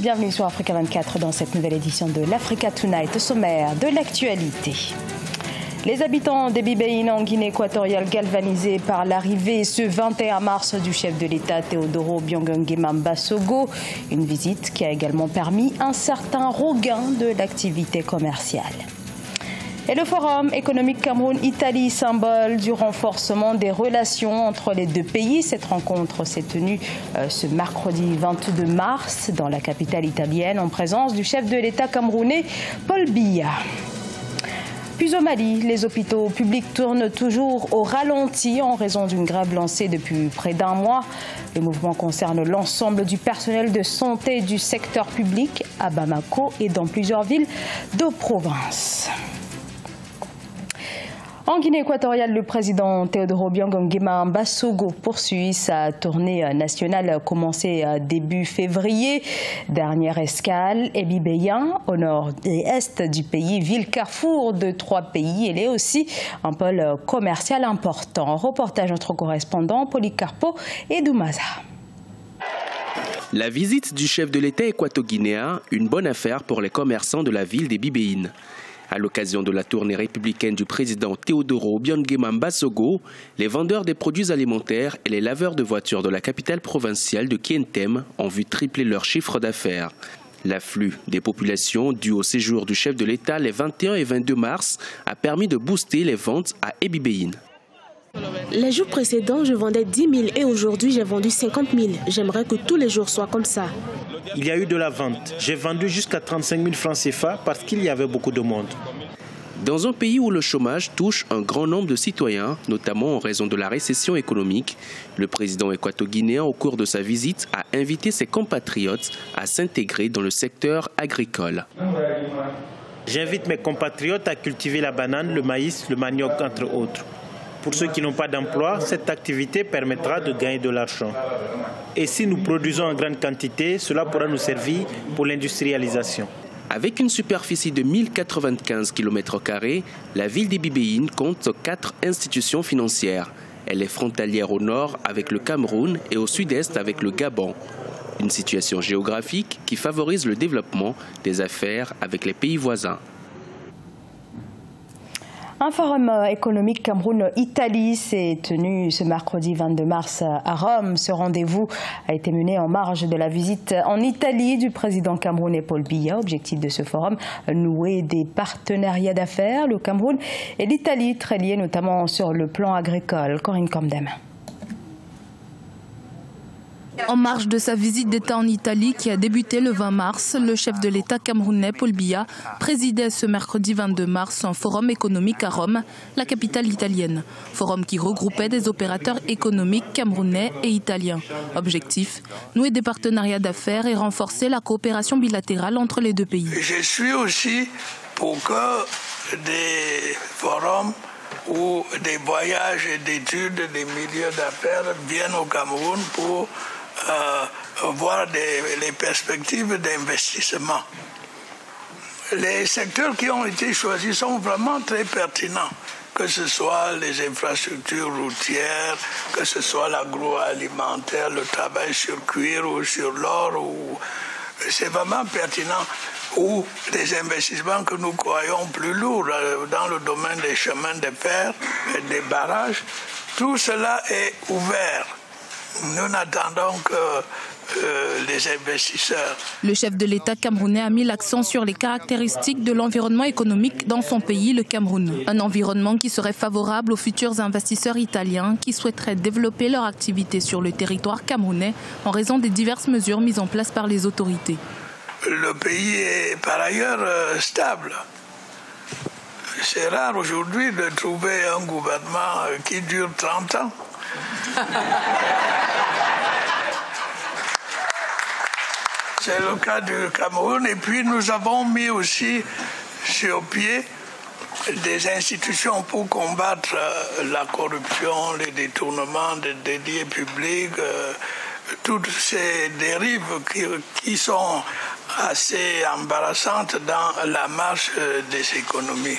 Bienvenue sur Africa 24 dans cette nouvelle édition de l'Africa Tonight, au sommaire de l'actualité. Les habitants de Bibein en Guinée équatoriale galvanisés par l'arrivée ce 21 mars du chef de l'État Teodoro Obiang Nguema Sogo. Une visite qui a également permis un certain regain de l'activité commerciale. Et le Forum économique Cameroun-Italie, symbole du renforcement des relations entre les deux pays. Cette rencontre s'est tenue ce mercredi 22 mars dans la capitale italienne en présence du chef de l'État camerounais Paul Biya. Puis au Mali, les hôpitaux publics tournent toujours au ralenti en raison d'une grève lancée depuis près d'un mois. Le mouvement concerne l'ensemble du personnel de santé du secteur public à Bamako et dans plusieurs villes de province. En Guinée équatoriale, le président Teodoro Obiang Nguema Sogo poursuit sa tournée nationale commencée début février. Dernière escale, Bibein, au nord et est du pays, ville carrefour de 3 pays. Elle est aussi un pôle commercial important. Reportage notre correspondant Policarpo et Doumaza. La visite du chef de l'État équato-guinéen, une bonne affaire pour les commerçants de la ville des Bibein. À l'occasion de la tournée républicaine du président Teodoro Obiang Nguema Sogo, les vendeurs des produits alimentaires et les laveurs de voitures de la capitale provinciale de Kientem ont vu tripler leur chiffre d'affaires. L'afflux des populations dû au séjour du chef de l'État les 21 et 22 mars a permis de booster les ventes à Bibein. Les jours précédents, je vendais 10 000 et aujourd'hui, j'ai vendu 50 000. J'aimerais que tous les jours soient comme ça. Il y a eu de la vente. J'ai vendu jusqu'à 35 000 francs CFA parce qu'il y avait beaucoup de monde. Dans un pays où le chômage touche un grand nombre de citoyens, notamment en raison de la récession économique, le président équato-guinéen, au cours de sa visite, a invité ses compatriotes à s'intégrer dans le secteur agricole. J'invite mes compatriotes à cultiver la banane, le maïs, le manioc, entre autres. Pour ceux qui n'ont pas d'emploi, cette activité permettra de gagner de l'argent. Et si nous produisons en grande quantité, cela pourra nous servir pour l'industrialisation. Avec une superficie de 1095 km², la ville des Bibein compte 4 institutions financières. Elle est frontalière au nord avec le Cameroun et au sud-est avec le Gabon. Une situation géographique qui favorise le développement des affaires avec les pays voisins. Un forum économique Cameroun-Italie s'est tenu ce mercredi 22 mars à Rome. Ce rendez-vous a été mené en marge de la visite en Italie du président camerounais Paul Biya. Objectif de ce forum, nouer des partenariats d'affaires. Le Cameroun et l'Italie très liés notamment sur le plan agricole. Corinne Comdem. En marge de sa visite d'État en Italie qui a débuté le 20 mars, le chef de l'État camerounais Paul Biya présidait ce mercredi 22 mars un forum économique à Rome, la capitale italienne. Forum qui regroupait des opérateurs économiques camerounais et italiens. Objectif, nouer des partenariats d'affaires et renforcer la coopération bilatérale entre les deux pays. Je suis aussi pour que des forums ou des voyages et d'études des milieux d'affaires viennent au Cameroun pour voir les perspectives d'investissement. Les secteurs qui ont été choisis sont vraiment très pertinents, que ce soit les infrastructures routières, que ce soit l'agroalimentaire, le travail sur cuir ou sur l'or, c'est vraiment pertinent, ou des investissements que nous croyons plus lourds dans le domaine des chemins de fer et des barrages. Tout cela est ouvert. Nous n'attendons que les investisseurs. Le chef de l'État camerounais a mis l'accent sur les caractéristiques de l'environnement économique dans son pays, le Cameroun. Un environnement qui serait favorable aux futurs investisseurs italiens qui souhaiteraient développer leur activité sur le territoire camerounais en raison des diverses mesures mises en place par les autorités. Le pays est par ailleurs stable. C'est rare aujourd'hui de trouver un gouvernement qui dure 30 ans. C'est le cas du Cameroun. Et puis nous avons mis aussi sur pied des institutions pour combattre la corruption, les détournements des deniers publics, toutes ces dérives qui sont assez embarrassantes dans la marche des économies.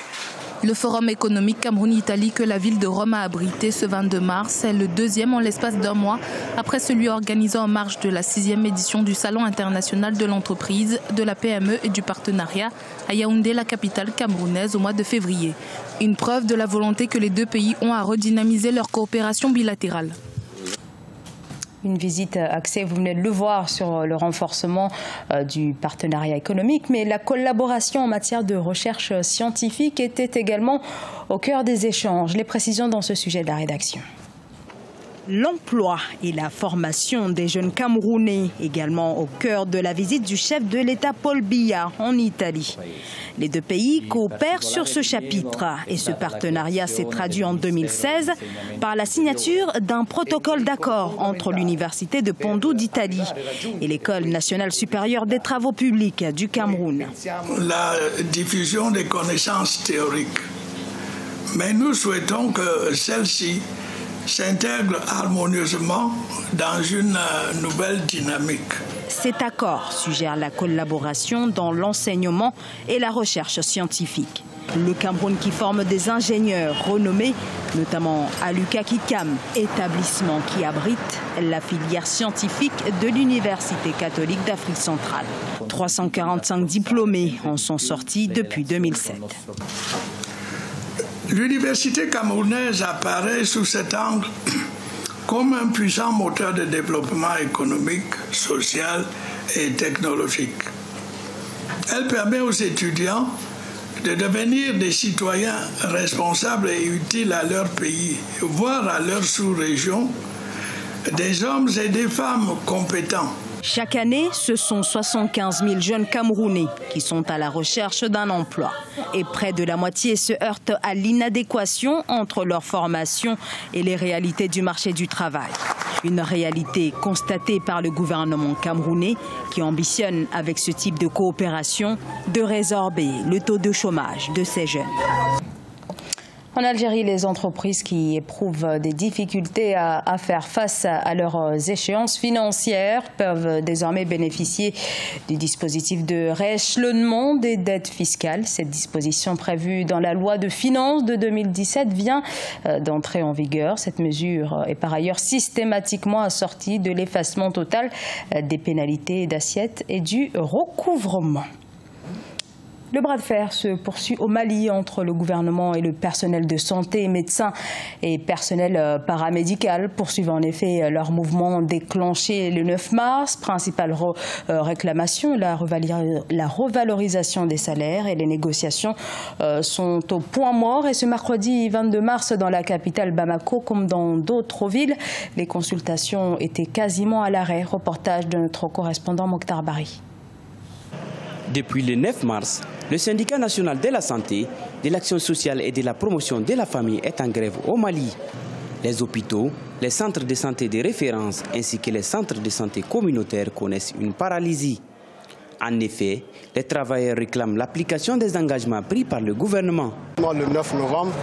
Le forum économique Cameroun-Italie que la ville de Rome a abrité ce 22 mars est le deuxième en l'espace d'un mois après celui organisé en marge de la 6e édition du Salon international de l'entreprise, de la PME et du partenariat à Yaoundé, la capitale camerounaise, au mois de février. Une preuve de la volonté que les deux pays ont à redynamiser leur coopération bilatérale. Une visite axée, vous venez de le voir, sur le renforcement du partenariat économique, mais la collaboration en matière de recherche scientifique était également au cœur des échanges. Les précisions dans ce sujet de la rédaction. L'emploi et la formation des jeunes Camerounais, également au cœur de la visite du chef de l'État Paul Biya en Italie. Les deux pays coopèrent sur ce chapitre et ce partenariat s'est traduit en 2016 par la signature d'un protocole d'accord entre l'Université de Pondou d'Italie et l'École nationale supérieure des travaux publics du Cameroun. La diffusion des connaissances théoriques, mais nous souhaitons que celle-ci s'intègre harmonieusement dans une nouvelle dynamique. Cet accord suggère la collaboration dans l'enseignement et la recherche scientifique. Le Cameroun qui forme des ingénieurs renommés, notamment à l'UCAKICAM, établissement qui abrite la filière scientifique de l'Université catholique d'Afrique centrale. 345 diplômés en sont sortis depuis 2007. L'université camerounaise apparaît sous cet angle comme un puissant moteur de développement économique, social et technologique. Elle permet aux étudiants de devenir des citoyens responsables et utiles à leur pays, voire à leur sous-région, des hommes et des femmes compétents. Chaque année, ce sont 75 000 jeunes Camerounais qui sont à la recherche d'un emploi. Et près de la moitié se heurtent à l'inadéquation entre leur formation et les réalités du marché du travail. Une réalité constatée par le gouvernement camerounais qui ambitionne, avec ce type de coopération, de résorber le taux de chômage de ces jeunes. En Algérie, les entreprises qui éprouvent des difficultés à faire face à leurs échéances financières peuvent désormais bénéficier du dispositif de rééchelonnement des dettes fiscales. Cette disposition prévue dans la loi de finances de 2017 vient d'entrer en vigueur. Cette mesure est par ailleurs systématiquement assortie de l'effacement total des pénalités d'assiette et du recouvrement. Le bras de fer se poursuit au Mali entre le gouvernement et le personnel de santé, médecins et personnel paramédical poursuivent en effet leur mouvement déclenché le 9 mars. Principale réclamation, la revalorisation des salaires et les négociations sont au point mort. Et ce mercredi 22 mars, dans la capitale Bamako, comme dans d'autres villes, les consultations étaient quasiment à l'arrêt. Reportage de notre correspondant Mokhtar Bari. Depuis le 9 mars, le syndicat national de la santé, de l'action sociale et de la promotion de la famille est en grève au Mali. Les hôpitaux, les centres de santé de référence ainsi que les centres de santé communautaires connaissent une paralysie. En effet, les travailleurs réclament l'application des engagements pris par le gouvernement. Le 9 novembre,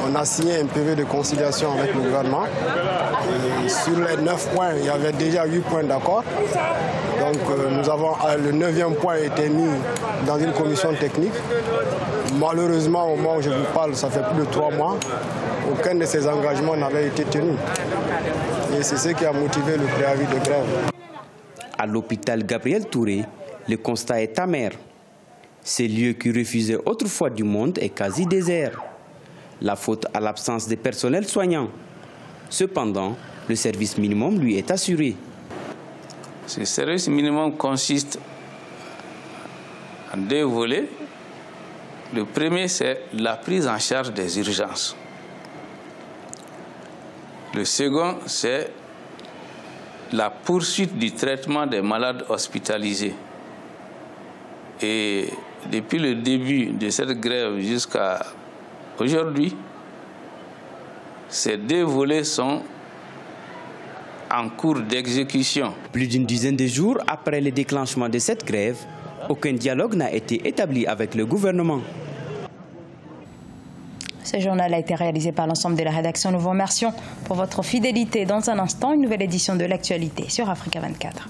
on a signé un PV de conciliation avec le gouvernement. Et sur les 9 points, il y avait déjà 8 points d'accord. Donc le 9e point a été mis dans une commission technique. Malheureusement, au moment où je vous parle, ça fait plus de 3 mois, aucun de ces engagements n'avait été tenu. Et c'est ce qui a motivé le préavis de grève. À l'hôpital Gabriel Touré, le constat est amer. Ce lieu qui refusait autrefois du monde est quasi désert. La faute à l'absence de personnel soignant. Cependant, le service minimum lui est assuré. Ce service minimum consiste en 2 volets. Le premier, c'est la prise en charge des urgences. Le second, c'est la poursuite du traitement des malades hospitalisés. Et depuis le début de cette grève jusqu'à aujourd'hui, ces 2 volets sont en cours d'exécution. Plus d'une dizaine de jours après le déclenchement de cette grève, aucun dialogue n'a été établi avec le gouvernement. Ce journal a été réalisé par l'ensemble de la rédaction. Nous vous remercions pour votre fidélité. Dans un instant, une nouvelle édition de l'actualité sur Africa 24.